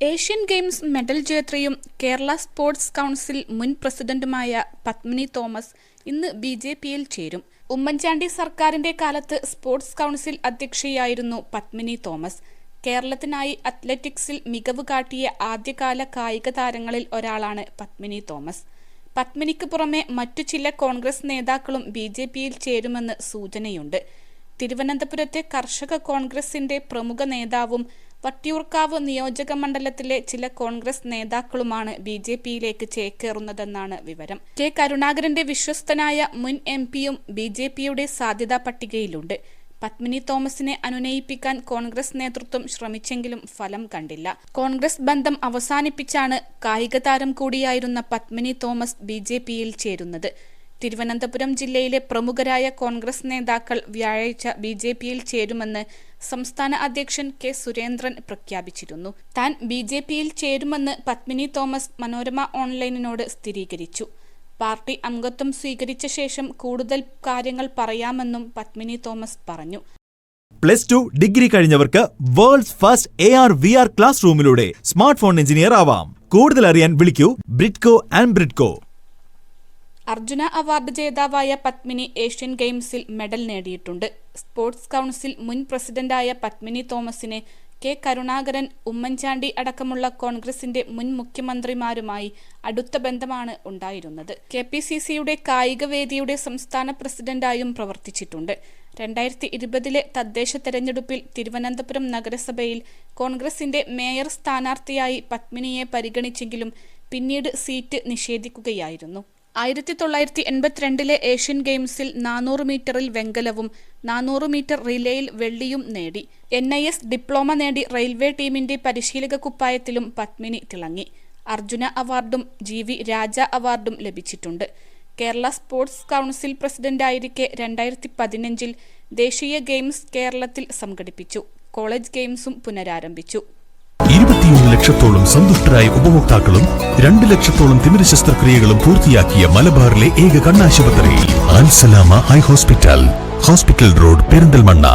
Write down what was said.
Asian games medal ജേത്രിയും Kerala sports council മുൻ പ്രസിഡന്റുമായ പത്മിനി തോമസ് ഇന്ന് ബിജെപിയിൽ ചേരും. ഉമ്മൻചാണ്ടി സർക്കാരിന്റെ കാലത്ത് സ്പോർട്സ് കൗൺസിൽ അധ്യക്ഷയായിരുന്നു പത്മിനി തോമസ്. കേരളത്തിനായി അത്ലറ്റിക്സിൽ മികവ് കാട്ടിയ ആദ്യകാല കായിക താരങ്ങളിൽ ഒരാളാണ് പത്മിനി തോമസ്. പത്മിനിക്ക് പുറമെ മറ്റു ചില കോൺഗ്രസ് നേതാക്കളും ബിജെപിയിൽ ചേരുമെന്ന് സൂചനയുണ്ട്. തിരുവനന്തപുരത്തെ കർഷക കോൺഗ്രസിന്റെ പ്രമുഖ നേതാവും വട്ടിയൂർക്കാവ് നിയോജക മണ്ഡലത്തിലെ ചില കോൺഗ്രസ് നേതാക്കളുമാണ് ബിജെപിയിലേക്ക് ചേക്കേറുന്നതെന്നാണ് വിവരം. കെ കരുണാകരന്റെ വിശ്വസ്തനായ മുൻ എംപിയും ബിജെപിയുടെ സാധ്യതാ പട്ടികയിലുണ്ട്. പത്മിനി തോമസിനെ അനുനയിപ്പിക്കാൻ കോൺഗ്രസ് നേതൃത്വം ശ്രമിച്ചെങ്കിലും ഫലം കണ്ടില്ല. കോൺഗ്രസ് ബന്ധം അവസാനിപ്പിച്ചാണ് കായിക താരം കൂടിയായിരുന്ന പത്മിനി തോമസ് ബിജെപിയിൽ ചേരുന്നത്. തിരുവനന്തപുരം ജില്ലയിലെ പ്രമുഖരായ കോൺഗ്രസ് നേതാക്കൾ വ്യാഴാഴ്ച ബിജെപിയിൽ ചേരുമെന്ന് സംസ്ഥാന അധ്യക്ഷൻ കെ സുരേന്ദ്രൻ പ്രഖ്യാപിച്ചിരുന്നു. താൻ ബിജെപിയിൽ ചേരുമെന്ന് പത്മിനി തോമസ് മനോരമ ഓൺലൈനിനോട് സ്ഥിരീകരിച്ചു. പാർട്ടി അംഗത്വം സ്വീകരിച്ച ശേഷം കൂടുതൽ കാര്യങ്ങൾ പറയാമെന്നും പത്മിനി തോമസ് പറഞ്ഞു. +2 ഡിഗ്രി കഴിഞ്ഞവർക്ക് വേൾഡ്സ് ഫസ്റ്റ് AR/VR ക്ലാസ് റൂമിലൂടെ സ്മാർട്ട് ഫോൺ എഞ്ചിനീയർ ആവാം. കൂടുതൽ അറിയാൻ വിളിക്കൂ ബ്രിഡ്കോ ആൻഡ് ബ്രിഡ്കോ. അർജുന അവാർഡ് ജേതാവായ പത്മിനി ഏഷ്യൻ ഗെയിംസിൽ മെഡൽ നേടിയിട്ടുണ്ട്. സ്പോർട്സ് കൗൺസിൽ മുൻ പ്രസിഡന്റായ പത്മിനി തോമസിന് കെ കരുണാകരൻ, ഉമ്മൻചാണ്ടി അടക്കമുള്ള കോൺഗ്രസിന്റെ മുൻ മുഖ്യമന്ത്രിമാരുമായി അടുത്ത ബന്ധമാണ് ഉണ്ടായിരുന്നത്. KPCCയുടെ കായിക വേദിയുടെ സംസ്ഥാന പ്രസിഡന്റായും പ്രവർത്തിച്ചിട്ടുണ്ട്. 2020 തദ്ദേശ തെരഞ്ഞെടുപ്പിൽ തിരുവനന്തപുരം നഗരസഭയിൽ കോൺഗ്രസിന്റെ മേയർ സ്ഥാനാർത്ഥിയായി പത്മിനിയെ പരിഗണിച്ചെങ്കിലും പിന്നീട് സീറ്റ് നിഷേധിക്കുകയായിരുന്നു. 1982 ഏഷ്യൻ ഗെയിംസിൽ 400 മീറ്ററിൽ വെങ്കലവും 400 മീറ്റർ റിലേയിൽ വെള്ളിയും നേടി. NIS ഡിപ്ലോമ നേടി റെയിൽവേ ടീമിന്റെ പരിശീലക കുപ്പായത്തിലും പത്മിനി തിളങ്ങി. അർജുന അവാർഡും GV രാജ അവാർഡും ലഭിച്ചിട്ടുണ്ട്. കേരള സ്പോർട്സ് കൗൺസിൽ പ്രസിഡന്റായിരിക്കെ 2015 ദേശീയ ഗെയിംസ് കേരളത്തിൽ സംഘടിപ്പിച്ചു. കോളേജ് ഗെയിംസും പുനരാരംഭിച്ചു. 21 ലക്ഷത്തോളം സന്തുഷ്ടരായ ഉപഭോക്താക്കളും 2 ലക്ഷത്തോളം തിമിര ശസ്ത്രക്രിയകളും പൂർത്തിയാക്കിയ മലബാറിലെ ഏക കണ്ണാശുപത്രി അൽ സലാമ ഹൈ ഹോസ്പിറ്റൽ റോഡ് പെരിന്തൽമണ്ണ.